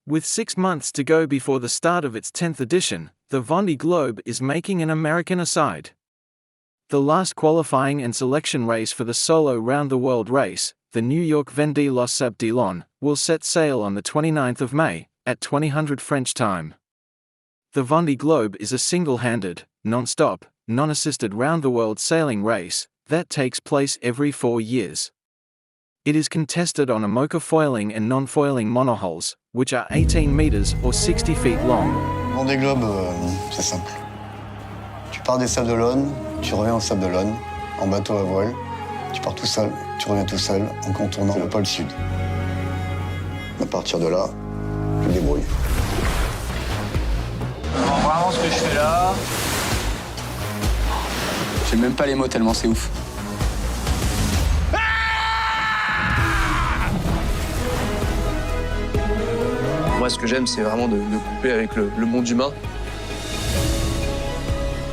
With 6 months to go before the start of its 10th edition, the Vendée Globe is making an American aside. The last qualifying and selection race for the solo round-the-world race, the New York Vendée Los Sabb, will set sail on the 29th of May, at 2000 French time. The Vendée Globe is a single-handed, non-stop, non-assisted round-the-world sailing race that takes place every 4 years. It is contested on Imoca foiling and non-foiling monohulls, which are 18 meters or 60 feet long. Vendée Globe, c'est simple. Tu pars des Sables d'Olonne, tu reviens aux Sables d'Olonne, en bateau à voile. Tu pars tout seul, tu reviens tout seul, en contournant le pôle sud. À partir de là, tu te débrouilles. Alors vraiment ce que je fais là... J'ai même pas les mots tellement c'est ouf. Moi, ce que j'aime, c'est vraiment de couper avec le monde humain.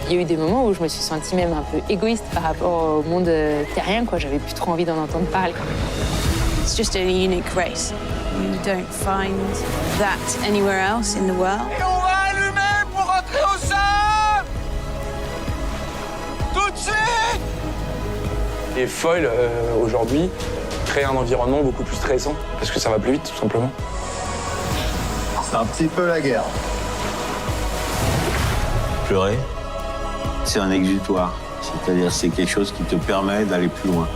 Il y a eu des moments où je me suis sentie même un peu égoïste par rapport au monde terrien, quoi. J'avais plus trop envie d'en entendre parler. It's just a unique race. You don't find that anywhere else in the world. Et on va allumer pour rentrer au sable! Tout de suite! Les foils, aujourd'hui, créent un environnement beaucoup plus stressant, parce que ça va plus vite, tout simplement. C'est un petit peu la guerre. Pleurer, c'est un exutoire. C'est-à-dire c'est quelque chose qui te permet d'aller plus loin.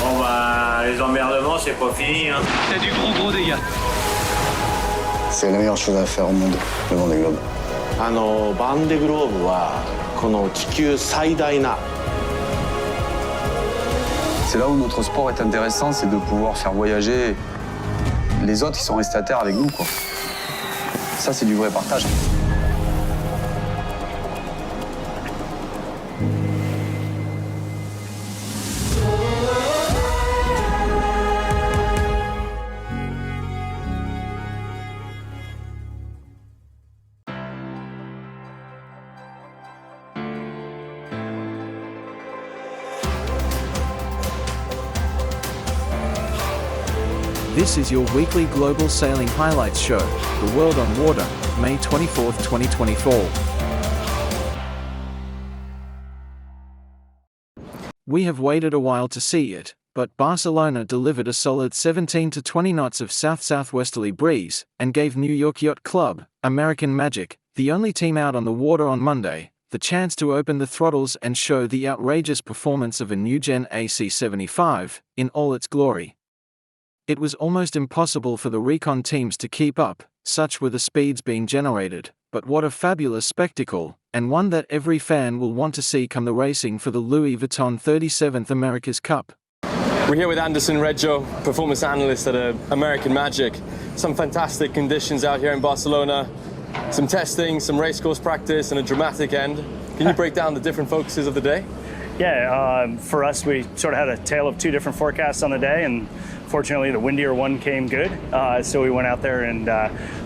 Bon bah, les emmerdements, c'est pas fini, hein. C'est du gros dégâts. C'est la meilleure chose à faire au monde, le Vendée Globe. Vendée Globe はこの地球最大な C'est là où notre sport est intéressant, c'est de pouvoir faire voyager les autres qui sont restés à terre avec nous, quoi. Ça, c'est du vrai partage. This is your weekly global sailing highlights show, The World on Water, May 24th, 2024. We have waited a while to see it, but Barcelona delivered a solid 17 to 20 knots of south-southwesterly breeze, and gave New York Yacht Club, American Magic, the only team out on the water on Monday, the chance to open the throttles and show the outrageous performance of a new-gen AC-75, in all its glory. It was almost impossible for the recon teams to keep up, such were the speeds being generated, but what a fabulous spectacle, and one that every fan will want to see come the racing for the Louis Vuitton 37th America's Cup. We're here with Anderson Reggio, performance analyst at American Magic. Some fantastic conditions out here in Barcelona, some testing, some racecourse practice, and a dramatic end. Can you break down the different focuses of the day? Yeah, for us, we sort of had a tale of two different forecasts on the day, and fortunately the windier one came good, so we went out there and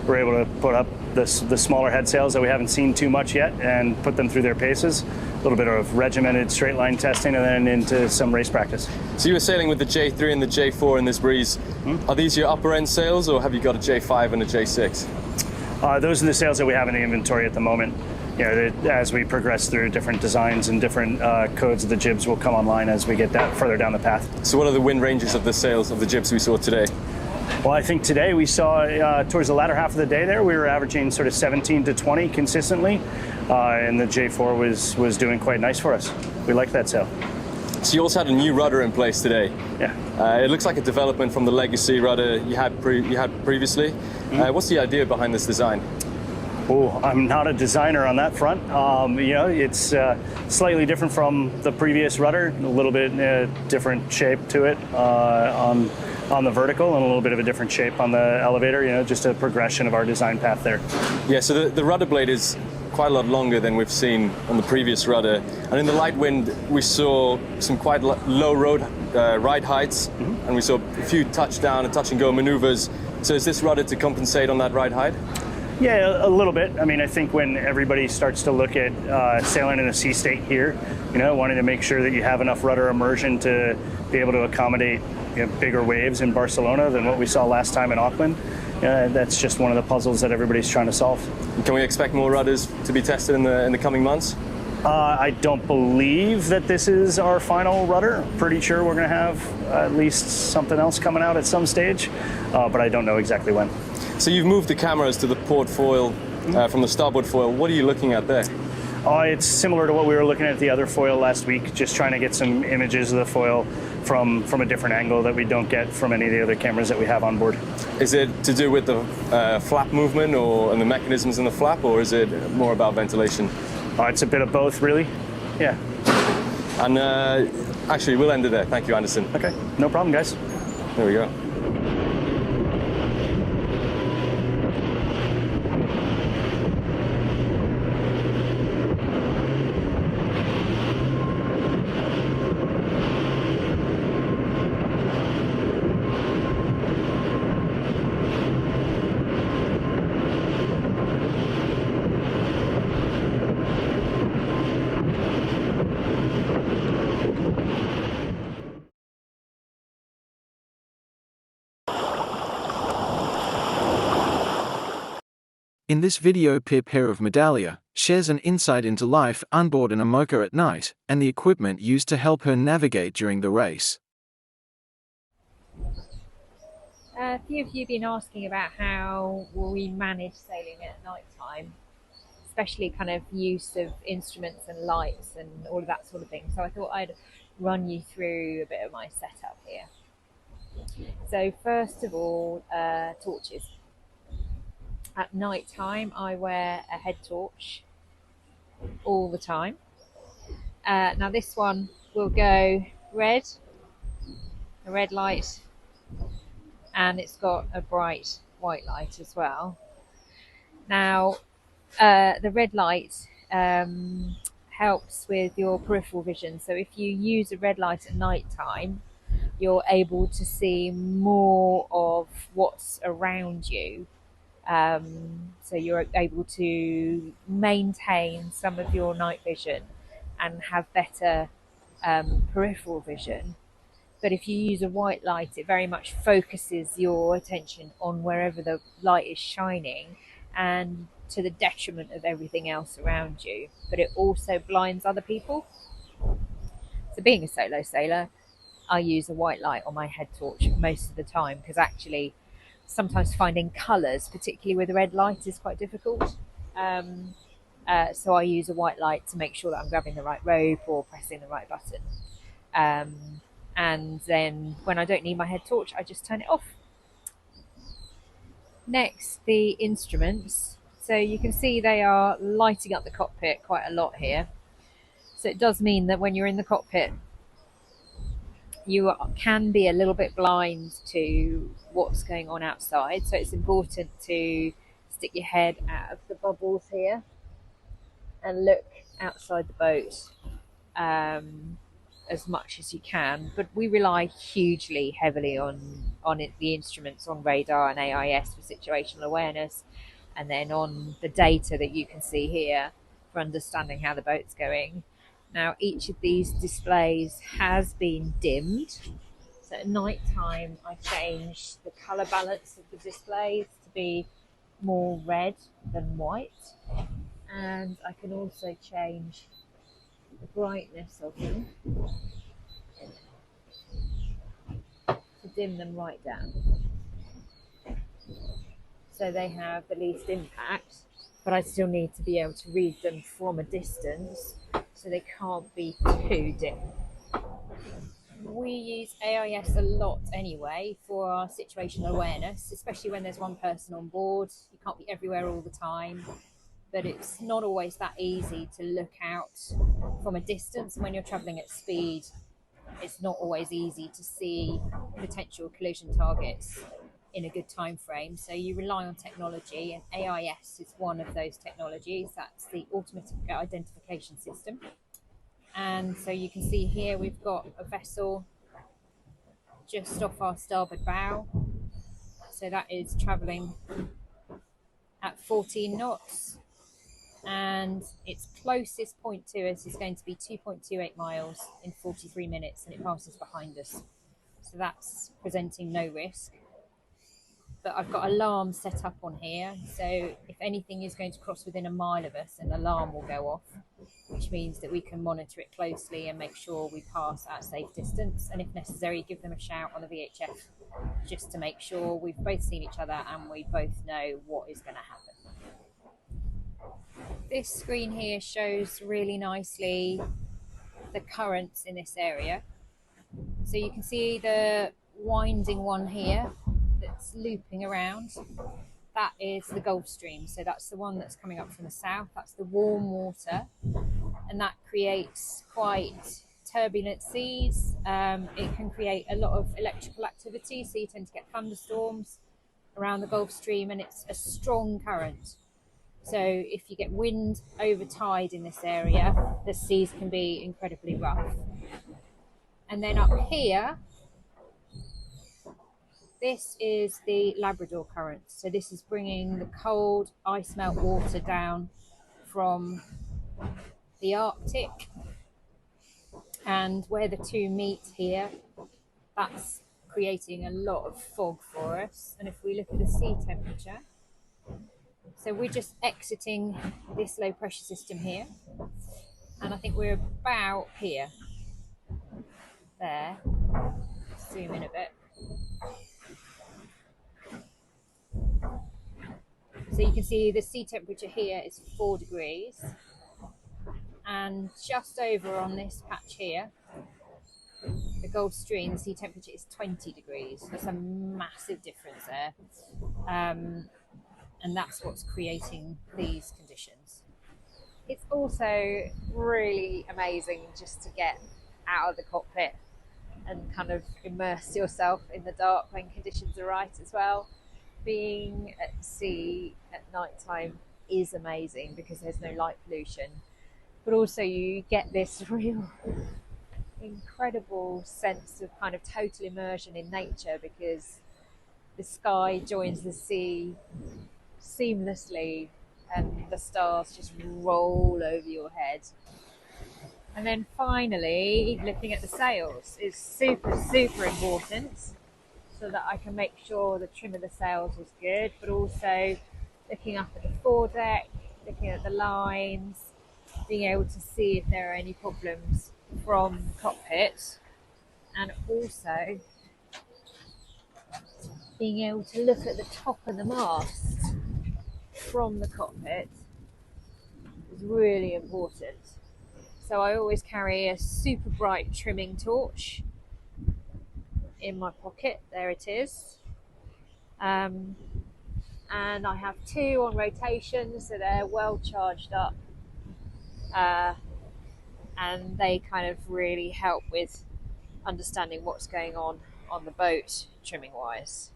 were able to put up the smaller head sails that we haven't seen too much yet and put them through their paces. A little bit of regimented straight line testing and then into some race practice. So you were sailing with the J3 and the J4 in this breeze. Are these your upper end sails, or have you got a J5 and a J6? Those are the sails that we have in the inventory at the moment. You know, as we progress through different designs and different codes of the jibs will come online as we get that further down the path. So what are the wind ranges of the sails of the jibs we saw today? Well, I think today we saw towards the latter half of the day there, we were averaging sort of 17 to 20 consistently, and the J4 was doing quite nice for us. We like that sail. So you also had a new rudder in place today. Yeah. It looks like a development from the legacy rudder you had previously. What's the idea behind this design? Oh, I'm not a designer on that front. You know, it's slightly different from the previous rudder, a little bit different shape to it on the vertical and a little bit of a different shape on the elevator, you know, just a progression of our design path there. Yeah, so the rudder blade is quite a lot longer than we've seen on the previous rudder. And in the light wind, we saw some quite low ride heights, and we saw a few touchdown and touch and go maneuvers. So is this rudder to compensate on that ride height? Yeah, a little bit. I mean, I think when everybody starts to look at sailing in a sea state here, you know, wanting to make sure that you have enough rudder immersion to be able to accommodate, you know, bigger waves in Barcelona than what we saw last time in Auckland. That's just one of the puzzles that everybody's trying to solve. Can we expect more rudders to be tested in the coming months? I don't believe that this is our final rudder. Pretty sure we're going to have at least something else coming out at some stage, but I don't know exactly when. So you've moved the cameras to the port foil from the starboard foil. What are you looking at there? It's similar to what we were looking at the other foil last week, just trying to get some images of the foil from a different angle that we don't get from any of the other cameras that we have on board. Is it to do with the flap movement and the mechanisms in the flap, or is it more about ventilation? It's a bit of both, really. Yeah. And actually, we'll end it there. Thank you, Anderson. Okay, no problem, guys. There we go. In this video, Pip here of Medallia shares an insight into life on board an Imoca at night and the equipment used to help her navigate during the race. A few of you have been asking about how we manage sailing at night time, especially kind of use of instruments and lights and all of that sort of thing. So I thought I'd run you through a bit of my setup here. So first of all, torches. At night time, I wear a head torch all the time. Now this one will go red, a red light, and it's got a bright white light as well. Now, the red light helps with your peripheral vision. So if you use a red light at night time, you're able to see more of what's around you. So you're able to maintain some of your night vision and have better peripheral vision. But if you use a white light, it very much focuses your attention on wherever the light is shining and to the detriment of everything else around you. But it also blinds other people. So being a solo sailor, I use a white light on my head torch most of the time, because actually sometimes finding colours, particularly with a red light, is quite difficult. So I use a white light to make sure that I'm grabbing the right rope or pressing the right button. And then when I don't need my head torch, I just turn it off. Next, the instruments. So you can see they are lighting up the cockpit quite a lot here. So it does mean that when you're in the cockpit, you can be a little bit blind to what's going on outside. So it's important to stick your head out of the bubbles here and look outside the boat as much as you can. But we rely hugely heavily on the instruments, on radar and AIS for situational awareness, and then on the data that you can see here for understanding how the boat's going. Now, each of these displays has been dimmed. So at night time, I change the colour balance of the displays to be more red than white. And I can also change the brightness of them to dim them right down. So they have the least impact, but I still need to be able to read them from a distance, so they can't be too dim. We use AIS a lot anyway for our situational awareness, especially when there's one person on board. You can't be everywhere all the time, but it's not always that easy to look out from a distance. When you're travelling at speed, it's not always easy to see potential collision targets in a good time frame. So you rely on technology, and AIS is one of those technologies. That's the automatic identification system. And so you can see here we've got a vessel just off our starboard bow. So that is travelling at 14 knots. And its closest point to us is going to be 2.28 miles in 43 minutes, and it passes behind us. So that's presenting no risk. but I've got alarms set up on here. So if anything is going to cross within a mile of us, an alarm will go off, which means that we can monitor it closely and make sure we pass at a safe distance. And if necessary, give them a shout on the VHF just to make sure we've both seen each other and we both know what is going to happen. This screen here shows really nicely the currents in this area. So you can see the winding one here that's looping around. That is the Gulf Stream. So that's the one that's coming up from the south. That's the warm water. And that creates quite turbulent seas. It can create a lot of electrical activity. So you tend to get thunderstorms around the Gulf Stream, and it's a strong current. So if you get wind over tide in this area, the seas can be incredibly rough. And then up here, this is the Labrador current. So this is bringing the cold ice melt water down from the Arctic. And where the two meet here, that's creating a lot of fog for us. And if we look at the sea temperature, so we're just exiting this low pressure system here. And I think we're about here. There. Zoom in a bit. So you can see the sea temperature here is 4 degrees. And just over on this patch here, the Gulf Stream, the sea temperature is 20 degrees. That's a massive difference there. And that's what's creating these conditions. It's also really amazing just to get out of the cockpit and kind of immerse yourself in the dark when conditions are right as well. Being at sea at night time is amazing because there's no light pollution, but also you get this real incredible sense of kind of total immersion in nature because the sky joins the sea seamlessly and the stars just roll over your head. And then finally, looking at the sails is super important so that I can make sure the trim of the sails is good, but also looking up at the foredeck, looking at the lines, being able to see if there are any problems from the cockpit, and also being able to look at the top of the mast from the cockpit is really important. So I always carry a super bright trimming torch in my pocket. There it is. And I have 2 on rotation, so they're well charged up. And they kind of really help with understanding what's going on the boat trimming wise.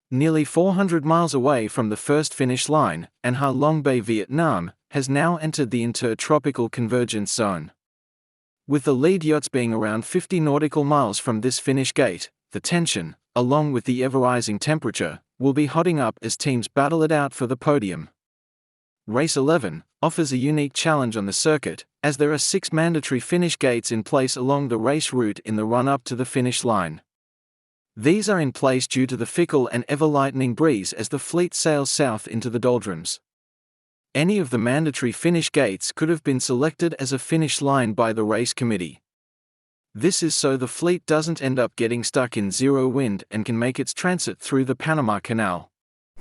Nearly 400 miles away from the first finish line, and Ha Long Bay, Vietnam, has now entered the intertropical convergence zone. With the lead yachts being around 50 nautical miles from this finish gate, the tension, along with the ever-rising temperature, will be hotting up as teams battle it out for the podium. Race 11 offers a unique challenge on the circuit, as there are 6 mandatory finish gates in place along the race route in the run-up to the finish line. These are in place due to the fickle and ever-lightening breeze as the fleet sails south into the doldrums. Any of the mandatory finish gates could have been selected as a finish line by the race committee. This is so the fleet doesn't end up getting stuck in zero wind and can make its transit through the Panama Canal.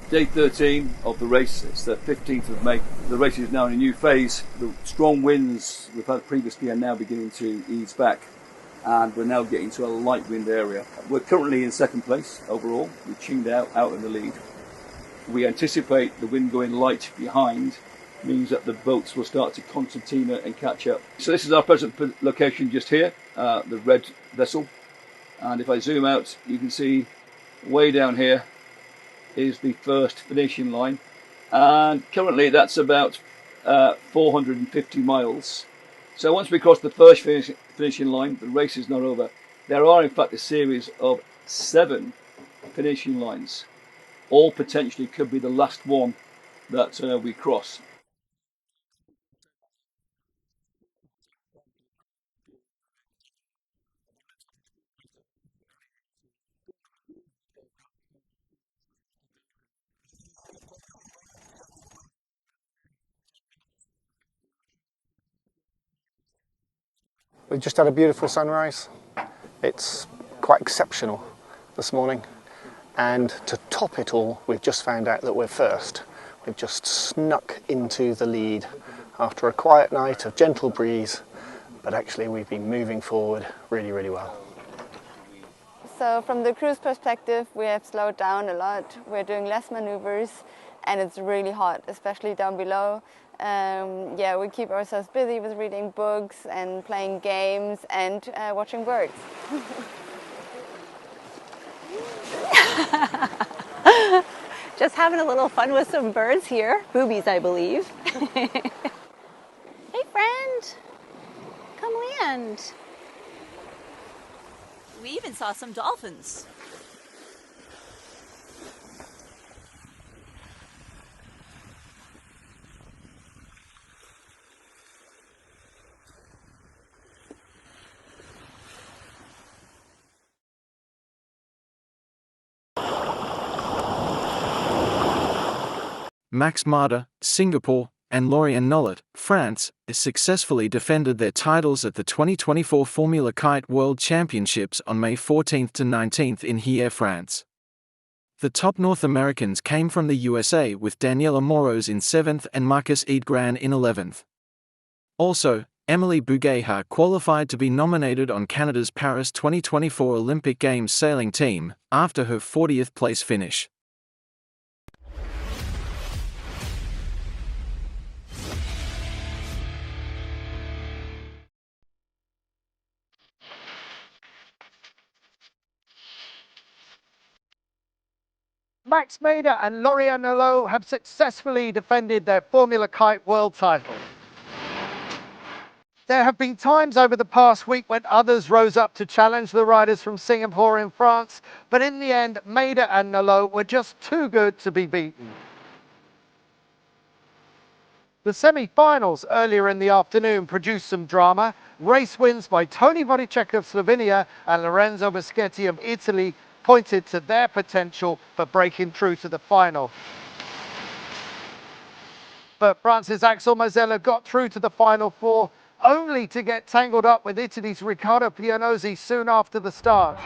Day 13 of the race, it's the 15th of May. The race is now in a new phase. The strong winds we've had previously are now beginning to ease back, and we're now getting to a light wind area. We're currently in second place overall. We tuned out in the lead. We anticipate the wind going light behind means that the boats will start to concertina and catch up. So this is our present location just here, the red vessel. And if I zoom out, you can see way down here is the first finishing line. And currently that's about 450 miles. So once we cross the first finishing line, the race is not over. There are in fact a series of 7 finishing lines. All potentially could be the last one that we cross. We've just had a beautiful sunrise. It's quite exceptional this morning. And to top it all, we've just found out that we're first. We've just snuck into the lead after a quiet night of gentle breeze, but actually we've been moving forward really, really well. So from the cruise perspective, we have slowed down a lot. We're doing less maneuvers and it's really hot, especially down below. Yeah, we keep ourselves busy with reading books and playing games and watching birds. Just having a little fun with some birds here. Boobies, I believe. Hey, friend. Come land. We even saw some dolphins. Max Marder, Singapore, and Lauriane Nollet, France, successfully defended their titles at the 2024 Formula Kite World Championships on May 14 to 19 in Hyères, France. The top North Americans came from the USA with Daniela Moros in 7th and Marcus Edgran in 11th. Also, Emily Bougueha qualified to be nominated on Canada's Paris 2024 Olympic Games sailing team, after her 40th place finish. Max Mader and Lauriane Nollet have successfully defended their Formula Kite world title. There have been times over the past week when others rose up to challenge the riders from Singapore in France, but in the end, Mader and Nollet were just too good to be beaten. The semi-finals earlier in the afternoon produced some drama. Race wins by Tony Vodicek of Slovenia and Lorenzo Moschetti of Italy pointed to their potential for breaking through to the final. But France's Axel Mazzella got through to the final four, only to get tangled up with Italy's Riccardo Pianozzi soon after the start.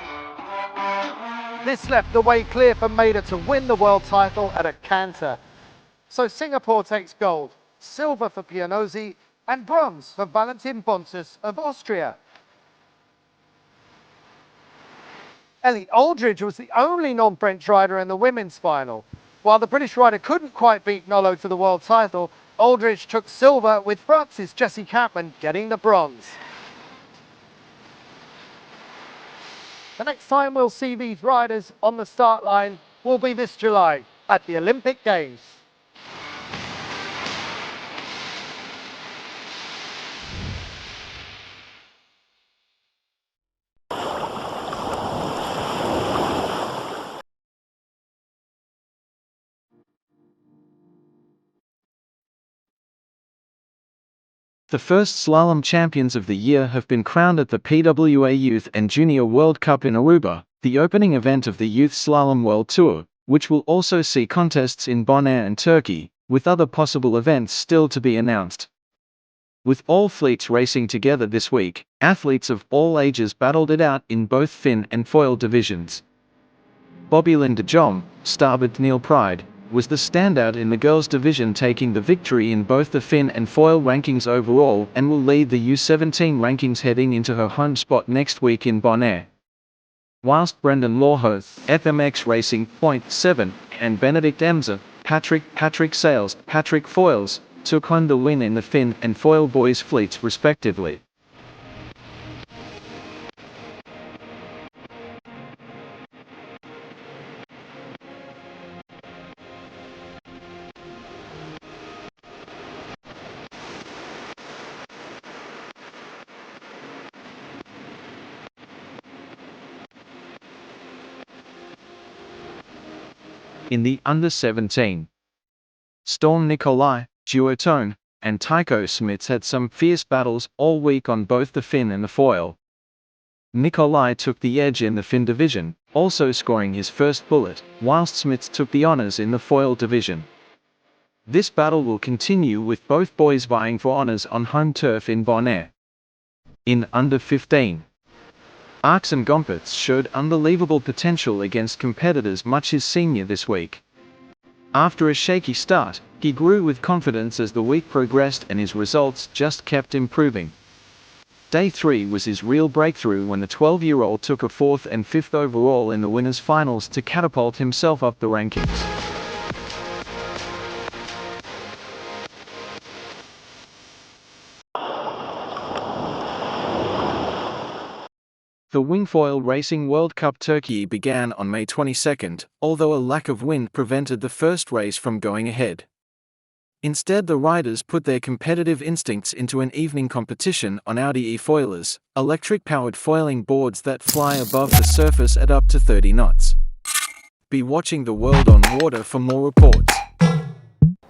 This left the way clear for Mader to win the world title at a canter. So Singapore takes gold, silver for Pianozzi, and bronze for Valentin Pontus of Austria. Ellie Aldridge was the only non-French rider in the women's final. While the British rider couldn't quite beat Nollet to the world title, Aldridge took silver, with France's Jessie Catman getting the bronze. The next time we'll see these riders on the start line will be this July at the Olympic Games. The first slalom champions of the year have been crowned at the PWA Youth and Junior World Cup in Aruba, the opening event of the Youth Slalom World Tour, which will also see contests in Bonaire and Turkey, with other possible events still to be announced. With all fleets racing together this week, athletes of all ages battled it out in both fin and foil divisions. Bobby-Lynn de Jong, starboard Neil Pride, was the standout in the girls' division, taking the victory in both the fin and foil rankings overall, and will lead the U17 rankings heading into her home spot next week in Bonaire. Whilst Brendan Lawho, FMX Racing, .7, and Benedict Emser, Patrick Sales, Patrick Foils, took home the win in the fin and foil boys fleets respectively. In the under-17, Storm Nicolai, Duotone, and Tycho Smits had some fierce battles all week on both the fin and the foil. Nicolai took the edge in the fin division, also scoring his first bullet, whilst Smits took the honours in the foil division. This battle will continue with both boys vying for honours on home turf in Bonaire. in under 15. Arcs and Gompertz showed unbelievable potential against competitors much his senior this week. After a shaky start, he grew with confidence as the week progressed and his results just kept improving. Day 3 was his real breakthrough when the 12-year-old took a 4th and 5th overall in the winners' finals to catapult himself up the rankings. The Wingfoil Racing World Cup Turkey began on May 22nd, although a lack of wind prevented the first race from going ahead. Instead, the riders put their competitive instincts into an evening competition on Audi e-foilers, electric-powered foiling boards that fly above the surface at up to 30 knots. Be watching The World on Water for more reports.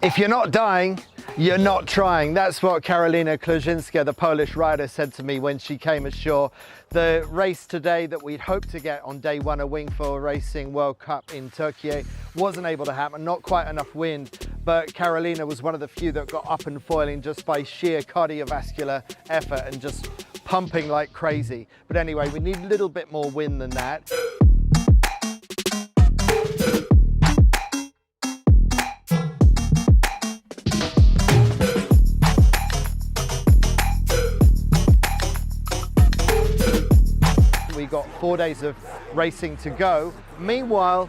If you're not dying, you're not trying. That's what Karolina Kluzinska, the Polish rider, said to me when she came ashore. The race today that we'd hoped to get on day 1 of Wingfoil Racing World Cup in Turkey wasn't able to happen, not quite enough wind, but Karolina was one of the few that got up and foiling just by sheer cardiovascular effort and just pumping like crazy. But anyway, we need a little bit more wind than that. We got 4 days of racing to go. Meanwhile,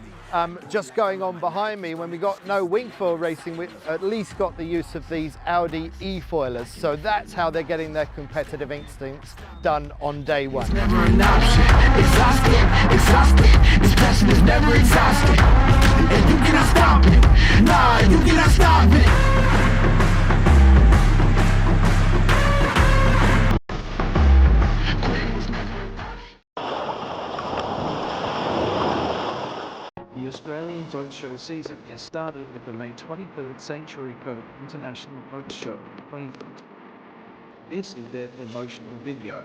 just going on behind me, when we got no Wingfoil racing, we at least got the use of these Audi e-foilers. So that's how they're getting their competitive instincts done on day 1. It's never an option. Exhausted. This passion is never exhausted. And you cannot stop it. Nah, you cannot stop it. The Australian Boat Show season has started with the May 23rd Century Boat International Boat Show. This is their promotional video.